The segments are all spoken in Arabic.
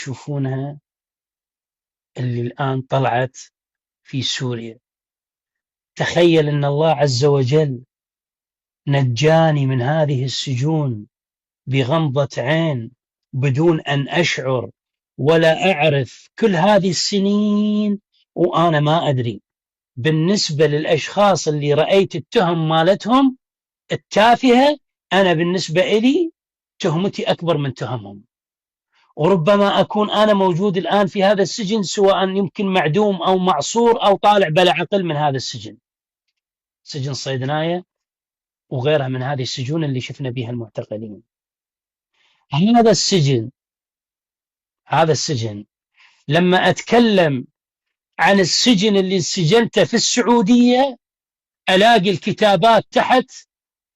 تشوفونها اللي الآن طلعت في سوريا. تخيل أن الله عز وجل نجاني من هذه السجون بغمضة عين بدون أن أشعر ولا أعرف كل هذه السنين وأنا ما أدري. بالنسبة للأشخاص اللي رأيت التهم مالتهم التافهة، أنا بالنسبة إلي تهمتي أكبر من تهمهم، وربما أكون أنا موجود الآن في هذا السجن سواء يمكن معدوم أو معصور أو طالع بلا عقل من هذا السجن، سجن صيدناية وغيرها من هذه السجون اللي شفنا بها المعتقلين. هذا السجن لما أتكلم عن السجن اللي سجنته في السعودية ألاقي الكتابات تحت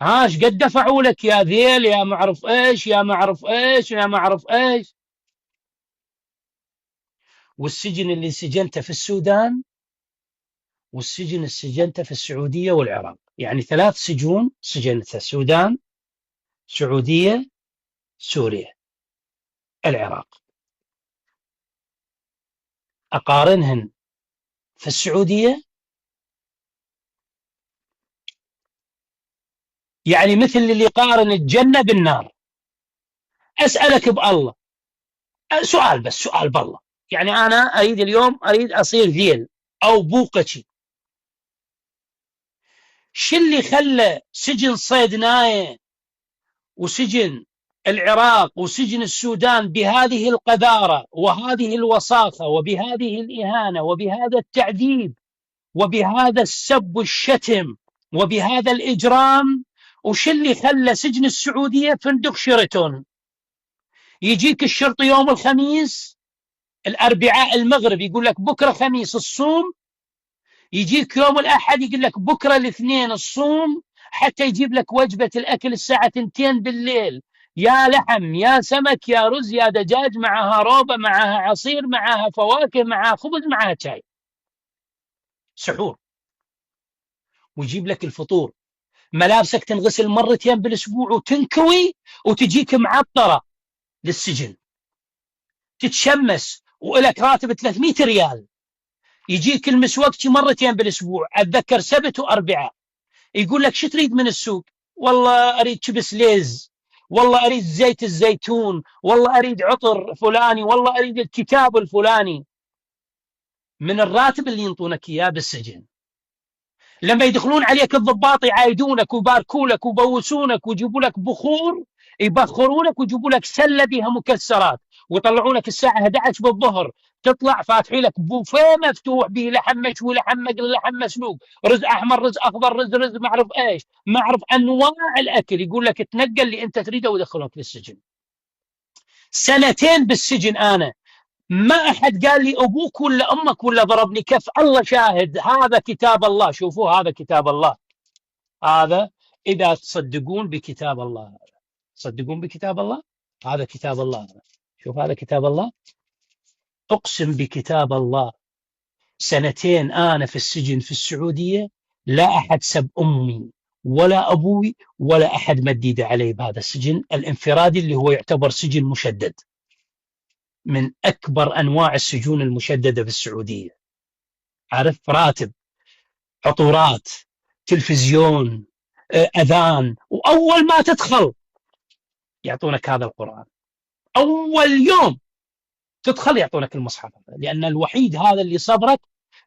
هاش قد دفعوا لك يا ذيل يا معرف إيش يا معرف إيش يا معرف إيش. والسجن اللي سجنته في السودان والسجن اللي سجنته في السعودية والعراق، يعني 3 سجون سجنتها: السودان، سعودية، سوريا، العراق. أقارنهن في السعودية يعني مثل اللي يقارن الجنة بالنار. أسألك بالله سؤال، بس سؤال بالله، يعني أنا أريد اليوم أصير ذيل أو بوقتي، شو اللي خلى سجن صيدناية وسجن العراق وسجن السودان بهذه القذارة وهذه الوساخة وبهذه الإهانة وبهذا التعذيب وبهذا السب والشتم وبهذا الإجرام، وش اللي خلى سجن السعودية فندق شيراتون يجيك الشرطي يوم الخميس، الأربعاء المغرب يقول لك بكرة خميس الصوم، يجيك يوم الأحد يقول لك بكرة الاثنين الصوم، حتى يجيب لك وجبة الأكل الساعة 2 بالليل، يا لحم يا سمك يا رز يا دجاج، معها روبة معها عصير معها فواكه معها خبز معها شاي سحور، ويجيب لك الفطور. ملابسك تنغسل 2 مرات بالأسبوع وتنكوي وتجيك معطرة للسجن، تتشمس ولك راتب 300 ريال. يجيك المسوقتي 2 مرات بالأسبوع، أتذكر سبت وأربعاء، يقول لك شو تريد من السوق؟ والله أريد شبس ليز، والله أريد زيت الزيتون، والله أريد عطر فلاني، والله أريد الكتاب الفلاني، من الراتب اللي ينطونك إياه بالسجن. لما يدخلون عليك الضباط يعايدونك ويباركولك ويبوسونك ويجيبوا لك بخور، يبخرونك ويجيبوا لك سله بها مكسرات ويطلعونك الساعه 11 بالظهر، تطلع فاتحين لك بوفيه مفتوح به لحم مشوي لحم مقلي لحم مسلوق، رز احمر رز اخضر رز ما اعرف ايش، ما اعرف انواع الاكل، يقول لك تنقل اللي انت تريده ويدخلونك للسجن. 2 بالسجن انا، ما أحد قال لي أبوك ولا أمك ولا ضربني، كف الله شاهد، هذا كتاب الله، شوفوا هذا كتاب الله، هذا إذا تصدقون بكتاب الله، تصدقون بكتاب الله، هذا كتاب الله، شوف هذا كتاب الله، أقسم بكتاب الله 2 أنا في السجن في السعودية، لا أحد سب أمي ولا أبوي ولا أحد مد يده علي بهذا السجن الانفرادي اللي هو يعتبر سجن مشدد، من أكبر أنواع السجون المشددة في السعودية. عارف، راتب، عطورات، تلفزيون، أذان، وأول ما تدخل يعطونك هذا القرآن، أول يوم تدخل يعطونك المصحف، لأن الوحيد هذا اللي صبرك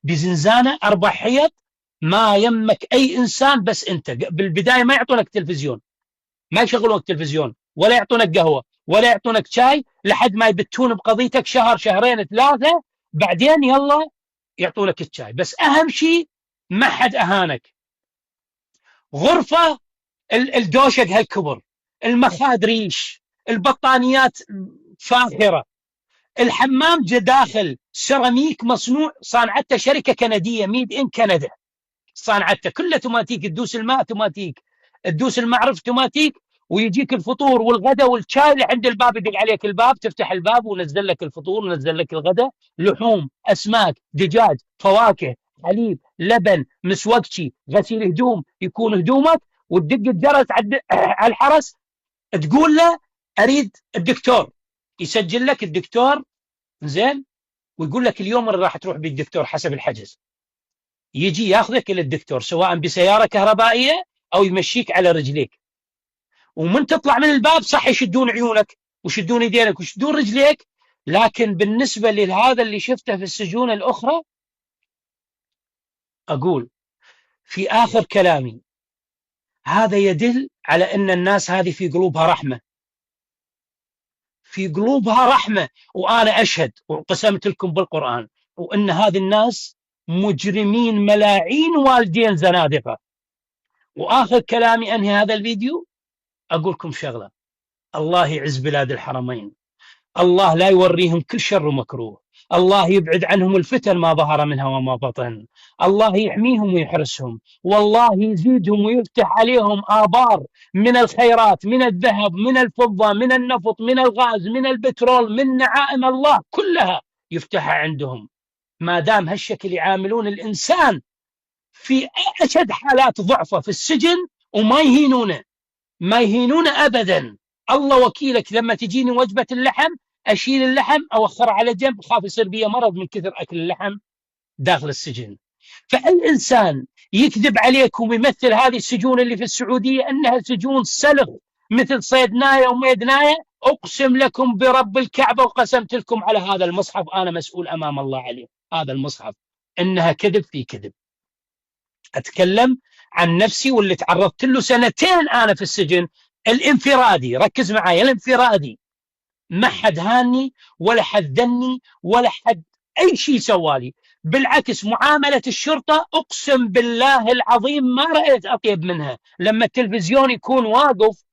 بزنزانة 4 حيط ما يمك أي إنسان بس أنت. بالبداية ما يعطونك تلفزيون، ما يشغلونك تلفزيون ولا يعطونك قهوة ولا يعطونك شاي لحد ما يبتون بقضيتك شهر شهرين 3، بعدين يلا يعطونك الشاي. بس أهم شيء ما حد أهانك. غرفة الدوشق هالكبر، المخاد ريش، البطانيات فاخرة، الحمام داخل سيراميك مصنوع صانعته شركة كندية ميد إن كندا، صانعته كله توماتيك، تدوس الماء توماتيك، تدوس المعرف توماتيك، ويجيك الفطور والغداء والشاي لعند الباب، يدق عليك الباب تفتح الباب ونزل لك الفطور ونزل لك الغداء، لحوم أسماك دجاج فواكه حليب لبن مسوقشي غسيل هدوم، يكون هدومك وتدق الجرس على الحرس، تقول له أريد الدكتور، يسجل لك الدكتور زين، ويقول لك اليوم اللي راح تروح بالدكتور حسب الحجز، يجي ياخذك الى الدكتور سواء بسياره كهربائيه او يمشيك على رجليك، ومن تطلع من الباب صح يشدون عيونك ويشدون يدينك ويشدون رجليك، لكن بالنسبه لهذا اللي شفته في السجون الاخرى، اقول في اخر كلامي هذا يدل على ان الناس هذه في قلوبها رحمه، في قلوبها رحمه، وانا اشهد وقسمت لكم بالقران وان هذه الناس مجرمين ملاعين والدين زنادقه. واخر كلامي انهي هذا الفيديو اقول لكم شغله: الله يعز بلاد الحرمين، الله لا يوريهم كل شر ومكروه، الله يبعد عنهم الفتن ما ظهر منها وما بطن، الله يحميهم ويحرسهم، والله يزيدهم ويفتح عليهم آبار من الخيرات، من الذهب، من الفضة، من النفط، من الغاز، من البترول، من نعائم الله كلها يفتحها عندهم، ما دام هالشكل يعاملون الإنسان في أشد حالات ضعفه في السجن وما يهينونه، ما يهينونه أبدا. الله وكيلك لما تجيني وجبة اللحم أشيل اللحم أوخر على جنب، خاف يصير بي مرض من كثر أكل اللحم داخل السجن. فالإنسان يكذب عليكم ويمثل هذه السجون اللي في السعودية أنها سجون سلغ مثل صيدنايا وميدنايا، أقسم لكم برب الكعبة وقسمت لكم على هذا المصحف، أنا مسؤول أمام الله عليه، هذا المصحف إنها كذب في كذب. أتكلم عن نفسي واللي تعرضت له سنتين أنا في السجن الانفرادي، ركز معي، الانفرادي، ما حد هاني ولا حد ذني ولا حد أي شيء سوالي، بالعكس معاملة الشرطة أقسم بالله العظيم ما رأيت أطيب منها. لما التلفزيون يكون واقف